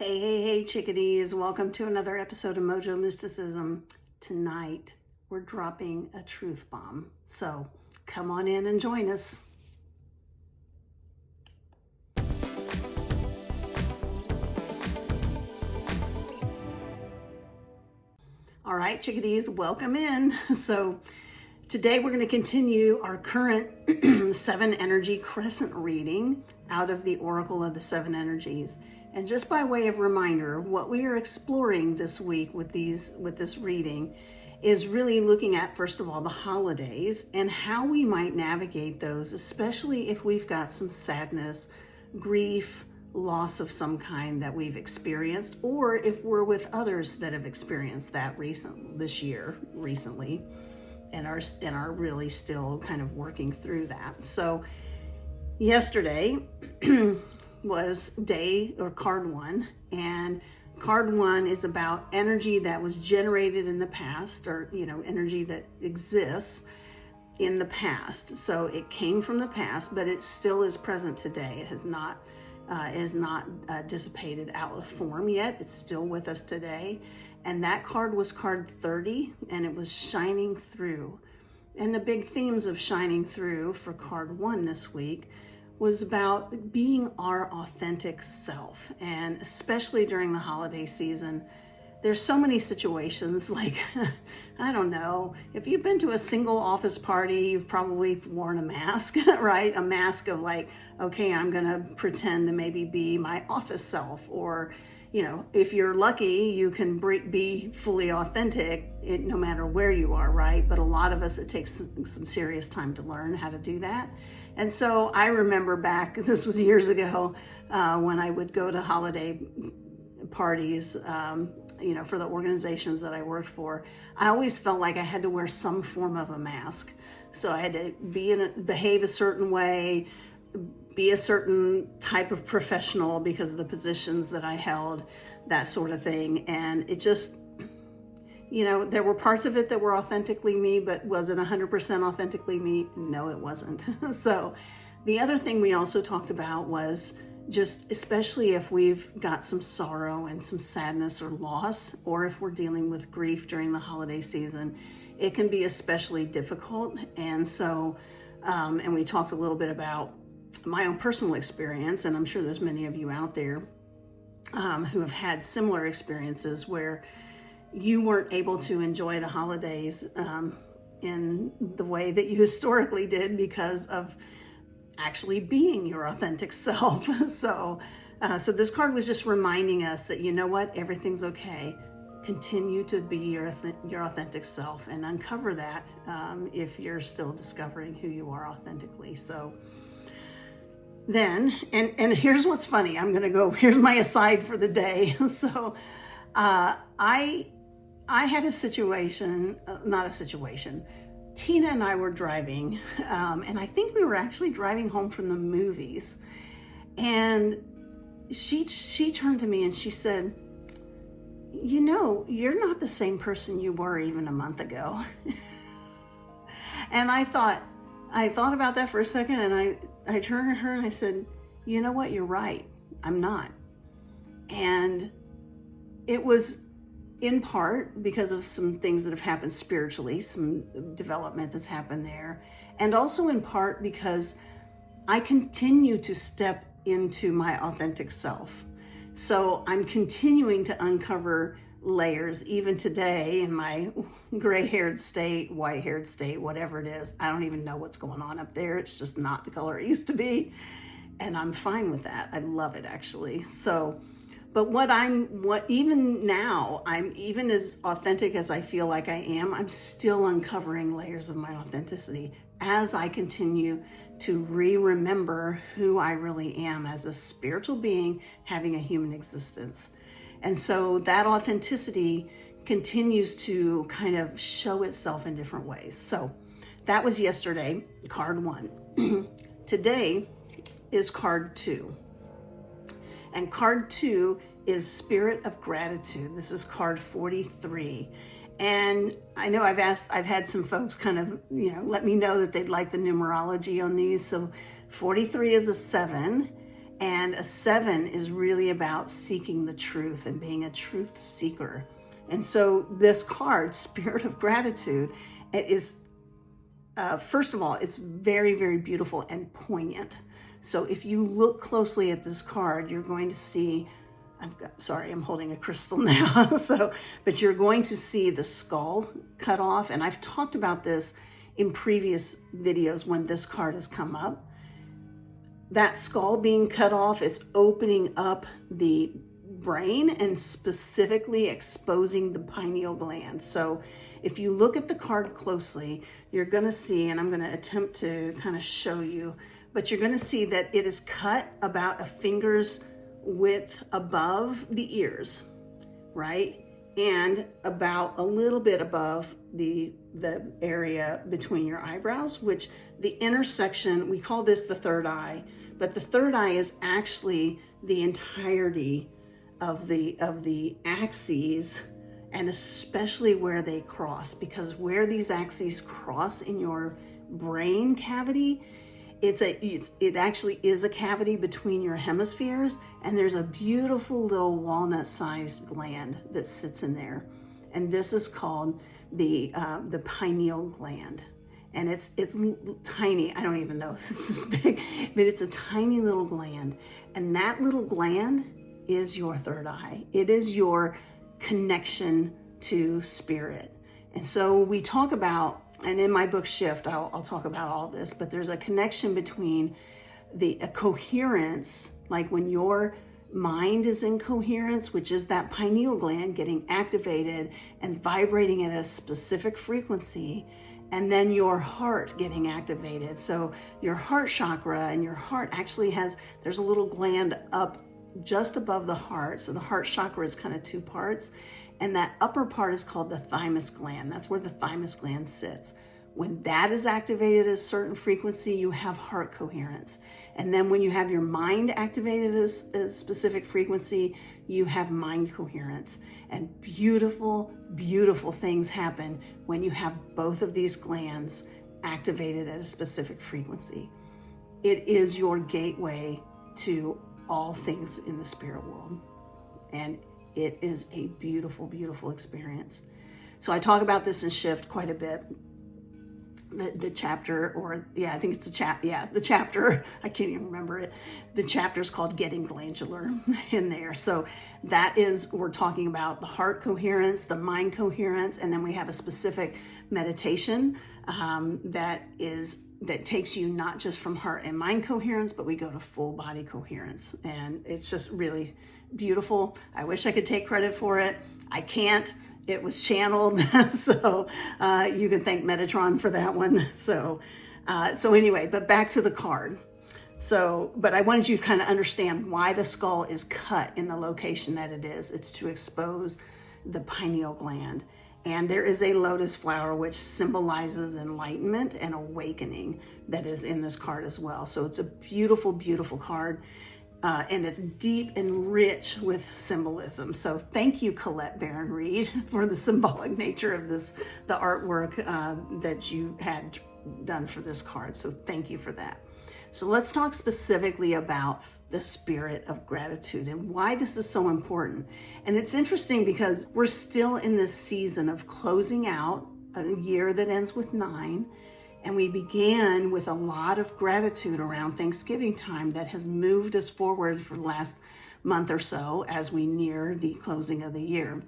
Hey, chickadees. Welcome to another episode of Mojo Mysticism. Tonight, we're dropping a truth bomb. So come on in and join us. All right, chickadees, welcome in. So today we're going to continue our current 7 energy crescent reading out of the Oracle of the 7 Energies. And just by way of reminder, what we are exploring this week with this reading is really looking at, first of all, the holidays and how we might navigate those, especially if we've got some sadness, grief, loss of some kind that we've experienced, or if we're with others that have experienced that recently, and are really still kind of working through that. So yesterday was card 1, and card 1 is about energy that was generated in the past, or energy that exists in the past. So it came from the past, but it still is present today. It has not dissipated out of form yet. It's still with us today. And that card was card 30, and it was shining through. And the big themes of shining through for card 1 this week was about being our authentic self. And especially during the holiday season, there's so many situations like, I don't know, if you've been to a single office party, you've probably worn a mask, right? A mask of like, okay, I'm gonna pretend to maybe be my office self. Or, if you're lucky, you can be fully authentic no matter where you are, right? But a lot of us, it takes some serious time to learn how to do that. And so I remember back, this was years ago, when I would go to holiday parties, for the organizations that I worked for, I always felt like I had to wear some form of a mask. So I had to behave a certain way, be a certain type of professional because of the positions that I held, that sort of thing. And it just, there were parts of it that were authentically me, but was it 100% authentically me? No, it wasn't. So the other thing we also talked about was just, especially if we've got some sorrow and some sadness or loss, or if we're dealing with grief during the holiday season, it can be especially difficult. And so, and we talked a little bit about my own personal experience, and I'm sure there's many of you out there who have had similar experiences where you weren't able to enjoy the holidays in the way that you historically did because of actually being your authentic self. So this card was just reminding us that, everything's okay. Continue to be your authentic self and uncover that if you're still discovering who you are authentically. So then, and here's what's funny. Here's my aside for the day. So I had not a situation. Tina and I were driving, and I think we were actually driving home from the movies. And she turned to me and she said, you're not the same person you were even a month ago. And I thought about that for a second, and I turned to her and I said, you know what, you're right. I'm not. And it was in part because of some things that have happened spiritually, some development that's happened there. And also in part because I continue to step into my authentic self. So I'm continuing to uncover layers even today in my gray-haired state, white-haired state, whatever it is. I don't even know what's going on up there. It's just not the color it used to be. And I'm fine with that. I love it, actually. So, but even now, I'm even as authentic as I feel like I am, I'm still uncovering layers of my authenticity as I continue to remember who I really am as a spiritual being having a human existence. And so that authenticity continues to kind of show itself in different ways. So that was yesterday, card 1. Today is card 2. And card 2 is Spirit of Gratitude. This is card 43. And I know I've had some folks kind of, let me know that they'd like the numerology on these. So 43 is a 7, And a 7 is really about seeking the truth and being a truth seeker. And so this card, Spirit of Gratitude, it is, first of all, it's very, very beautiful and poignant. So if you look closely at this card, you're going to see, I'm holding a crystal now. But you're going to see the skull cut off. And I've talked about this in previous videos when this card has come up. That skull being cut off, it's opening up the brain and specifically exposing the pineal gland. So if you look at the card closely, you're going to see, and I'm going to attempt to kind of show you, but you're going to see that it is cut about a finger's width above the ears, right? And about a little bit above the area between your eyebrows, which the intersection, we call this the third eye, but the third eye is actually the entirety of the axes, and especially where they cross, because where these axes cross in your brain cavity, it actually is a cavity between your hemispheres, and there's a beautiful little walnut-sized gland that sits in there, and this is called the pineal gland. And it's tiny. I don't even know if this is big, but it's a tiny little gland. And that little gland is your third eye. It is your connection to spirit. And so we talk about, and in my book Shift, I'll talk about all this, but there's a connection between a coherence, like when your mind is in coherence, which is that pineal gland getting activated and vibrating at a specific frequency, and then your heart getting activated. So your heart chakra, and your heart actually there's a little gland up just above the heart. So the heart chakra is kind of two parts. And that upper part is called the thymus gland. That's where the thymus gland sits. When that is activated at a certain frequency, you have heart coherence. And then when you have your mind activated at a specific frequency, you have mind coherence. And beautiful, beautiful things happen when you have both of these glands activated at a specific frequency. It is your gateway to all things in the spirit world. And it is a beautiful, beautiful experience. So I talk about this in Shift quite a bit. The chapter, I think it's the chapter, I can't even remember it. The chapter is called Getting Glandular in there. So that is, we're talking about the heart coherence, the mind coherence, and then we have a specific meditation that takes you not just from heart and mind coherence, but we go to full body coherence. And it's just really beautiful. I wish I could take credit for it. I can't. It was channeled, so you can thank Metatron for that one. So anyway, but back to the card. But I wanted you to kind of understand why the skull is cut in the location that it is. It's to expose the pineal gland. And there is a lotus flower, which symbolizes enlightenment and awakening, that is in this card as well. So it's a beautiful, beautiful card. And it's deep and rich with symbolism. So thank you, Colette Baron Reed, for the symbolic nature of the artwork that you had done for this card. So thank you for that. So let's talk specifically about the spirit of gratitude and why this is so important. And it's interesting because we're still in this season of closing out a year that ends with 9. And we began with a lot of gratitude around Thanksgiving time that has moved us forward for the last month or so as we near the closing of the year.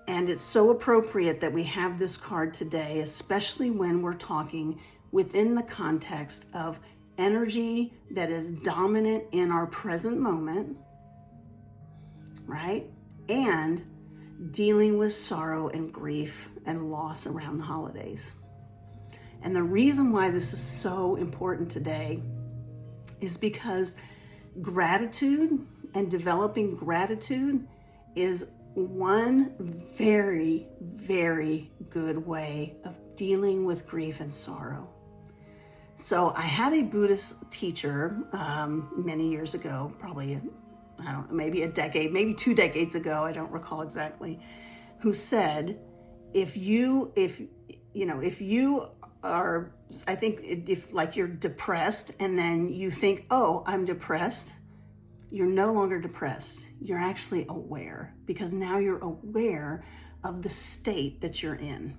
And it's so appropriate that we have this card today, especially when we're talking within the context of energy that is dominant in our present moment, right? And dealing with sorrow and grief and loss around the holidays. And the reason why this is so important today is because gratitude and developing gratitude is one very, very good way of dealing with grief and sorrow. So I had a Buddhist teacher many years ago, probably, I don't know, maybe a decade, maybe 2 decades ago, I don't recall exactly, who said, if you are, I think if like you're depressed and then you think, oh, I'm depressed, you're no longer depressed. You're actually aware, because now you're aware of the state that you're in.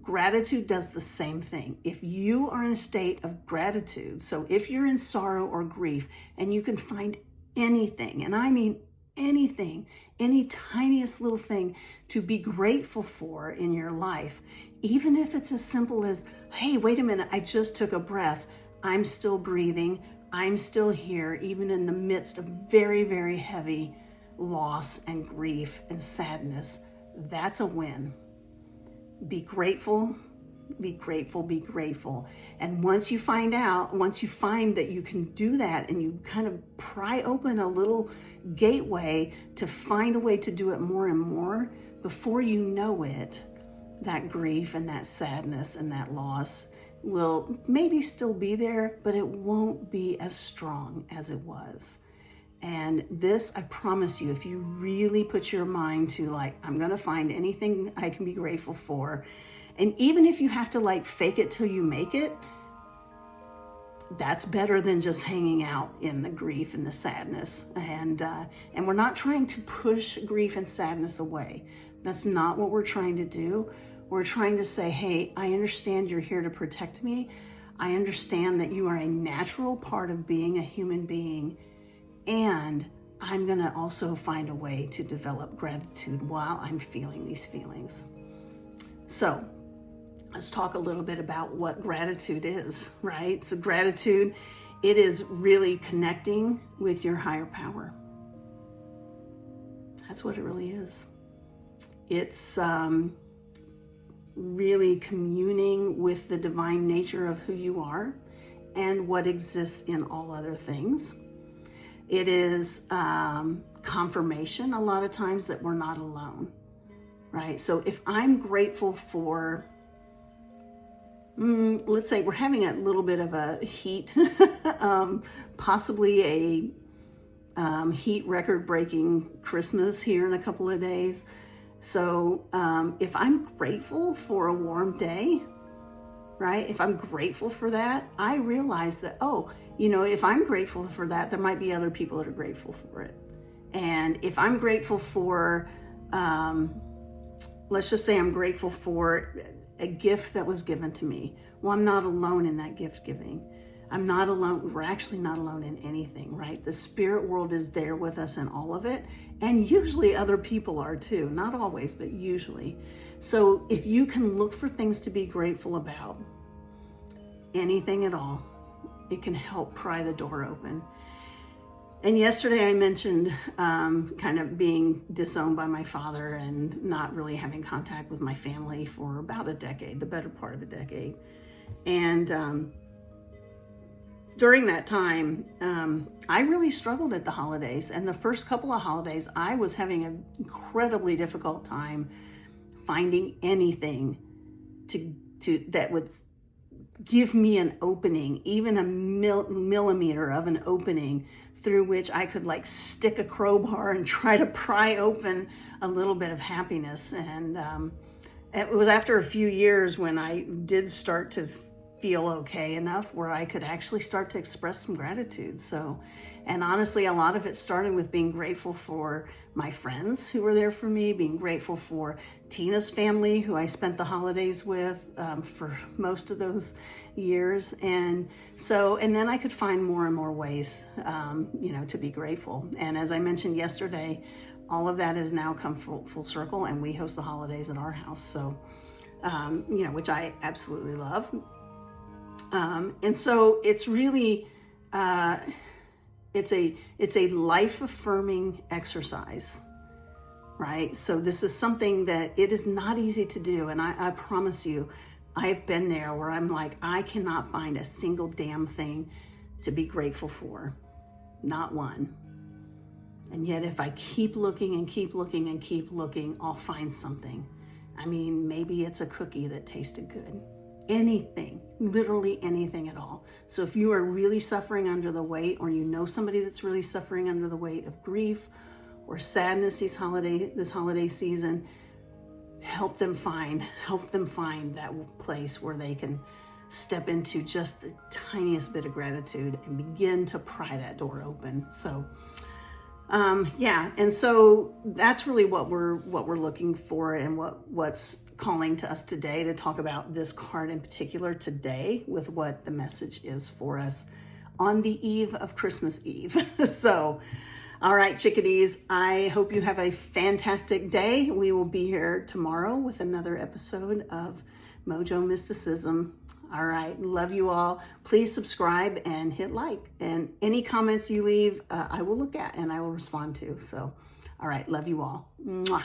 Gratitude does the same thing. If you are in a state of gratitude, so if you're in sorrow or grief and you can find anything, and I mean anything, any tiniest little thing to be grateful for in your life, even if it's as simple as, hey, wait a minute, I just took a breath. I'm still breathing. I'm still here, even in the midst of very, very heavy loss and grief and sadness. That's a win. Be grateful, be grateful, be grateful. And once you find that you can do that, and you kind of pry open a little gateway to find a way to do it more and more, before you know it, that grief and that sadness and that loss will maybe still be there, but it won't be as strong as it was. And this, I promise you, if you really put your mind to like, I'm going to find anything I can be grateful for. And even if you have to like fake it till you make it, that's better than just hanging out in the grief and the sadness. And we're not trying to push grief and sadness away. That's not what we're trying to do. We're trying to say, hey, I understand you're here to protect me. I understand that you are a natural part of being a human being. And I'm going to also find a way to develop gratitude while I'm feeling these feelings. So let's talk a little bit about what gratitude is, right? So gratitude, it is really connecting with your higher power. That's what it really is. It's really communing with the divine nature of who you are and what exists in all other things. It is confirmation a lot of times that we're not alone, right? So if I'm grateful for, let's say we're having a little bit of a heat, possibly a heat record-breaking Christmas here in a couple of days. So if I'm grateful for a warm day, right? If I'm grateful for that, I realize that, if I'm grateful for that, there might be other people that are grateful for it. And if I'm grateful for, let's just say I'm grateful for a gift that was given to me. Well, I'm not alone in that gift giving. I'm not alone. We're actually not alone in anything, right? The spirit world is there with us in all of it. And usually other people are too. Not always, but usually. So if you can look for things to be grateful about, anything at all, it can help pry the door open. And yesterday I mentioned kind of being disowned by my father and not really having contact with my family for about a decade, the better part of a decade. And during that time, I really struggled at the holidays. And the first couple of holidays, I was having an incredibly difficult time finding anything to that would give me an opening, even a millimeter of an opening through which I could like stick a crowbar and try to pry open a little bit of happiness. And it was after a few years when I did start to feel okay enough where I could actually start to express some gratitude. So, and honestly, a lot of it started with being grateful for my friends who were there for me, being grateful for Tina's family, who I spent the holidays with for most of those years. And then I could find more and more ways, to be grateful. And as I mentioned yesterday, all of that has now come full circle, and we host the holidays at our house. So, which I absolutely love. And so it's really, it's a life-affirming exercise, right? So this is something that it is not easy to do. And I promise you, I've been there where I'm like, I cannot find a single damn thing to be grateful for. Not one. And yet if I keep looking and keep looking and keep looking, I'll find something. I mean, maybe it's a cookie that tasted good. Anything, literally anything at all. So if you are really suffering under the weight, or you know somebody that's really suffering under the weight of grief or sadness this holiday season, help them find that place where they can step into just the tiniest bit of gratitude and begin to pry that door open. So yeah, and so that's really what we're looking for, and what's calling to us today to talk about this card in particular today, with what the message is for us on the eve of Christmas Eve. So, all right, chickadees, I hope you have a fantastic day. We will be here tomorrow with another episode of Mojo Mysticism. All right, love you all. Please subscribe and hit like. And any comments you leave, I will look at and I will respond to. So, all right, love you all. Mwah.